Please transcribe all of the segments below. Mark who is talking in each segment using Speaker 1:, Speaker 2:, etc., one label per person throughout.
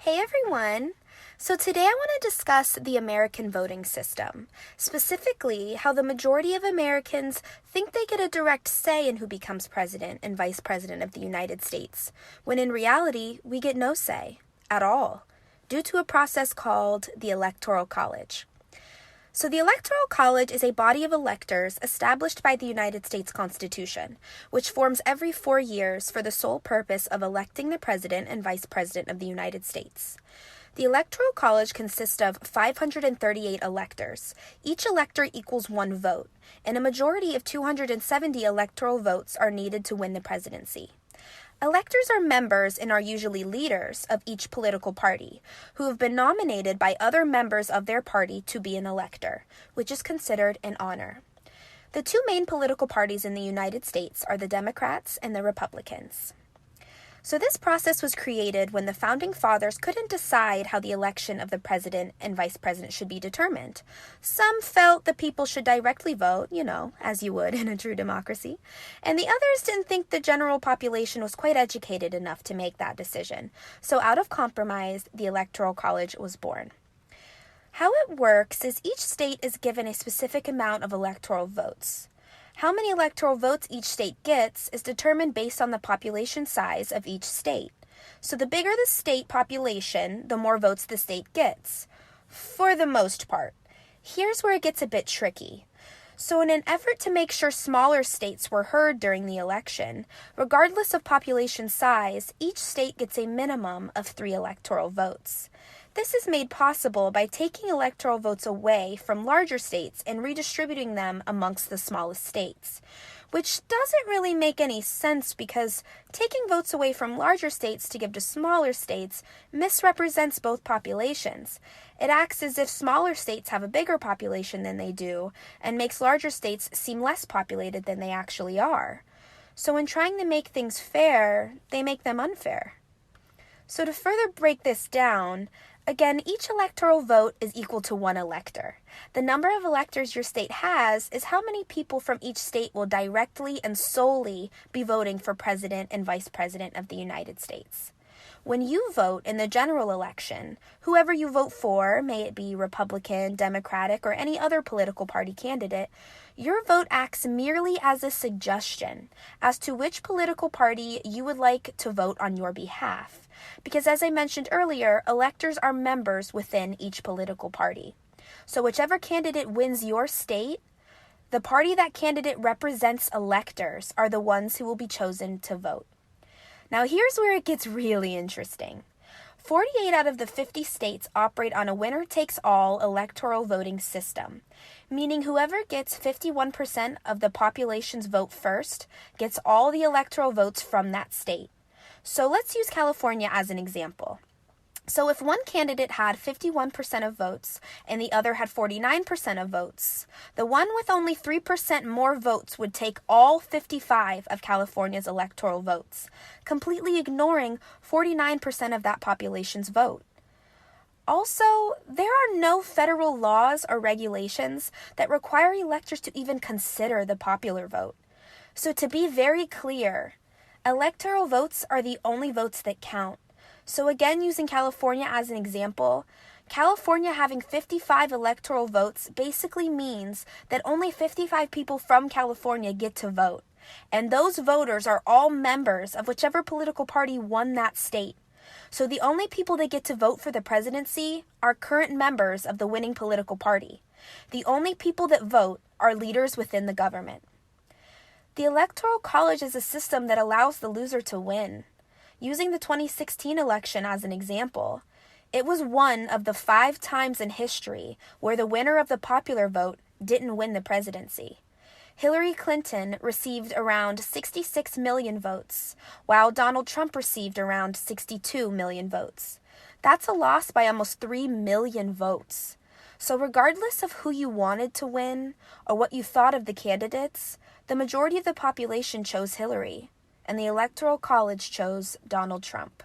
Speaker 1: Hey everyone! So today I want to discuss the American voting system, specifically how the majority of Americans think they get a direct say in who becomes president and vice president of the United States, when in reality we get no say at all, due to a process called the Electoral College. So the Electoral College is a body of electors established by the United States Constitution, which forms every 4 years for the sole purpose of electing the President and Vice President of the United States. The Electoral College consists of 538 electors. Each elector equals 1 vote, and a majority of 270 electoral votes are needed to win the presidency. Electors are members and are usually leaders of each political party, who have been nominated by other members of their party to be an elector, which is considered an honor. The 2 main political parties in the United States are the Democrats and the Republicans. So this process was created when the Founding Fathers couldn't decide how the election of the president and vice president should be determined. Some felt the people should directly vote, as you would in a true democracy, and the others didn't think the general population was quite educated enough to make that decision. So out of compromise, the Electoral College was born. How it works is each state is given a specific amount of electoral votes. How many electoral votes each state gets is determined based on the population size of each state. So the bigger the state population, the more votes the state gets, for the most part. Here's where it gets a bit tricky. So in an effort to make sure smaller states were heard during the election, regardless of population size, each state gets a minimum of 3 electoral votes. This is made possible by taking electoral votes away from larger states and redistributing them amongst the smallest states, which doesn't really make any sense because taking votes away from larger states to give to smaller states misrepresents both populations. It acts as if smaller states have a bigger population than they do and makes larger states seem less populated than they actually are. So in trying to make things fair, they make them unfair. So to further break this down, again, each electoral vote is equal to 1 elector. The number of electors your state has is how many people from each state will directly and solely be voting for president and vice president of the United States. When you vote in the general election, whoever you vote for, may it be Republican, Democratic, or any other political party candidate, your vote acts merely as a suggestion as to which political party you would like to vote on your behalf. Because as I mentioned earlier, electors are members within each political party. So whichever candidate wins your state, the party that candidate represents electors are the ones who will be chosen to vote. Now here's where it gets really interesting. 48 out of the 50 states operate on a winner-takes-all electoral voting system, meaning whoever gets 51% of the population's vote first gets all the electoral votes from that state. So let's use California as an example. So if one candidate had 51% of votes and the other had 49% of votes, the one with only 3% more votes would take all 55 of California's electoral votes, completely ignoring 49% of that population's vote. Also, there are no federal laws or regulations that require electors to even consider the popular vote. So to be very clear, electoral votes are the only votes that count. So again, using California as an example, California having 55 electoral votes basically means that only 55 people from California get to vote. And those voters are all members of whichever political party won that state. So the only people that get to vote for the presidency are current members of the winning political party. The only people that vote are leaders within the government. The Electoral College is a system that allows the loser to win. Using the 2016 election as an example, it was one of the 5 times in history where the winner of the popular vote didn't win the presidency. Hillary Clinton received around 66 million votes, while Donald Trump received around 62 million votes. That's a loss by almost 3 million votes. So regardless of who you wanted to win or what you thought of the candidates, the majority of the population chose Hillary, and the Electoral College chose Donald Trump.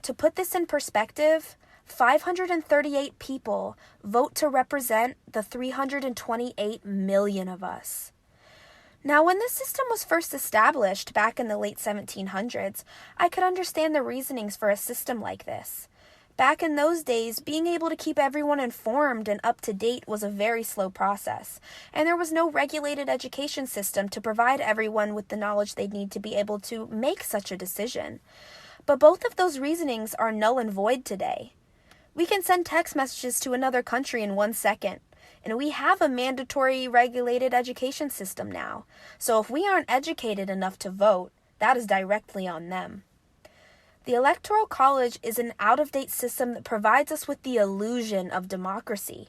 Speaker 1: To put this in perspective, 538 people vote to represent the 328 million of us. Now, when this system was first established back in the late 1700s, I could understand the reasonings for a system like this. Back in those days, being able to keep everyone informed and up to date was a very slow process, and there was no regulated education system to provide everyone with the knowledge they'd need to be able to make such a decision. But both of those reasonings are null and void today. We can send text messages to another country in 1 second, and we have a mandatory regulated education system now. So if we aren't educated enough to vote, that is directly on them. The Electoral College is an out-of-date system that provides us with the illusion of democracy.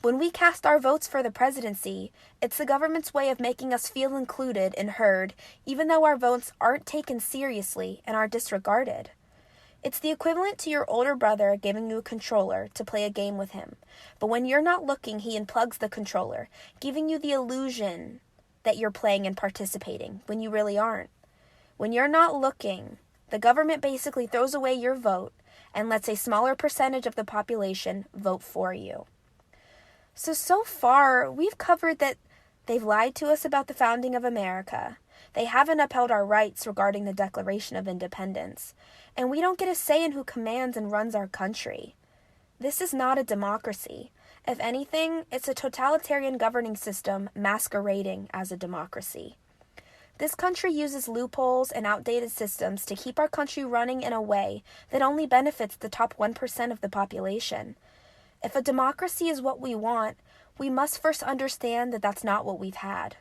Speaker 1: When we cast our votes for the presidency, it's the government's way of making us feel included and heard, even though our votes aren't taken seriously and are disregarded. It's the equivalent to your older brother giving you a controller to play a game with him, but when you're not looking, he unplugs the controller, giving you the illusion that you're playing and participating when you really aren't. When you're not looking, the government basically throws away your vote and lets a smaller percentage of the population vote for you. So far, we've covered that they've lied to us about the founding of America. They haven't upheld our rights regarding the Declaration of Independence. And we don't get a say in who commands and runs our country. This is not a democracy. If anything, it's a totalitarian governing system masquerading as a democracy. This country uses loopholes and outdated systems to keep our country running in a way that only benefits the top 1% of the population. If a democracy is what we want, we must first understand that that's not what we've had.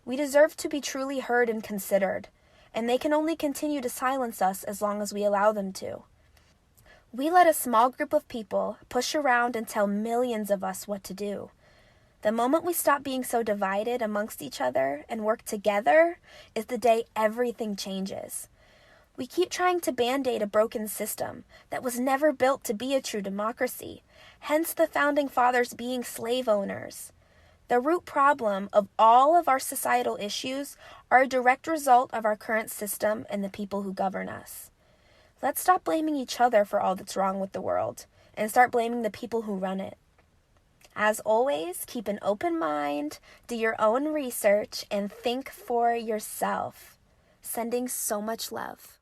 Speaker 1: We deserve to be truly heard and considered, and they can only continue to silence us as long as we allow them to. We let a small group of people push around and tell millions of us what to do. The moment we stop being so divided amongst each other and work together is the day everything changes. We keep trying to band-aid a broken system that was never built to be a true democracy, hence the founding fathers being slave owners. The root problem of all of our societal issues are a direct result of our current system and the people who govern us. Let's stop blaming each other for all that's wrong with the world and start blaming the people who run it. As always, keep an open mind, do your own research, and think for yourself. Sending so much love.